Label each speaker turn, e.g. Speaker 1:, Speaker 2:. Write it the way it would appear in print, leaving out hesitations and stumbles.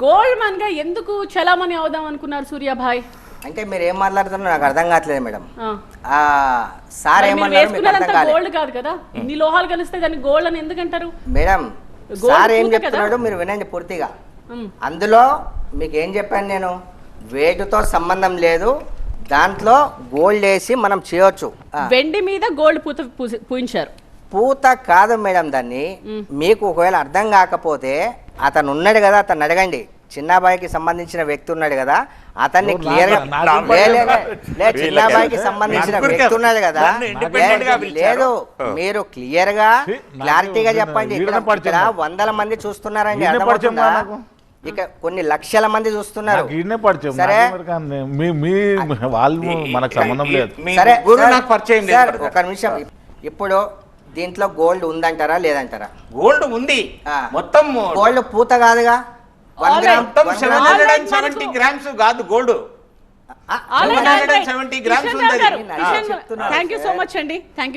Speaker 1: Gold man గా ఎందుకు చలామణి అవుదాం అనుకున్నారు సూర్యాభాయ్?
Speaker 2: అంటే మీరు ఏం మాట్లాడుతున్నారు నాకు అర్థం కావట్లేదు మేడం. సార్ ఏమన్నారు?
Speaker 1: గోల్డ్ కాదు కదా, ఇన్ని లోహాలు కలిస్తే దాన్ని గోల్డ్ అని ఎందుకు అంటారు
Speaker 2: మేడం? సార్ ఏం చెప్తున్నాడు మీరు వినండి పూర్తిగా. అందులో మీకు ఏం చెప్పాను నేను, వేటుతో సంబంధం లేదు, దాంట్లో గోల్డ్ వేసి మనం చేయొచ్చు.
Speaker 1: వెండి మీద గోల్డ్ పూత పూయించారు.
Speaker 2: పూత కాదు మేడం, దాన్ని మీకు ఒకవేళ అర్థం కాకపోతే అతను ఉన్నాడు కదా, అతను అడగండి. చిన్నబాయికి సంబంధించిన వ్యక్తి ఉన్నాడు కదా, అతన్ని క్లియర్ గా చిన్నబాయికి సంబంధించిన వ్యక్తి ఉన్నాడు కదా, లేదు మీరు క్లియర్ గా క్లారిటీగా చెప్పండి. ఇక్కడ 100 మంది చూస్తున్నారండి, అర్థమవుతుందా? ఇక కొన్ని లక్షల మంది చూస్తున్నారు. సరే సరే ఒక నిమిషం, ఇప్పుడు దీంట్లో గోల్డ్ ఉందంటారా లేదంటారా?
Speaker 3: గోల్డ్ ఉంది, మొత్తం
Speaker 2: గోల్డ్ పూత కాదుగా.
Speaker 3: 770 గ్రామ్స్ కాదు గోల్డ్, 770 గ్రామ్స్ ఉంది.
Speaker 1: థ్యాంక్ యూ సో మచ్ అండి, థ్యాంక్ యూ.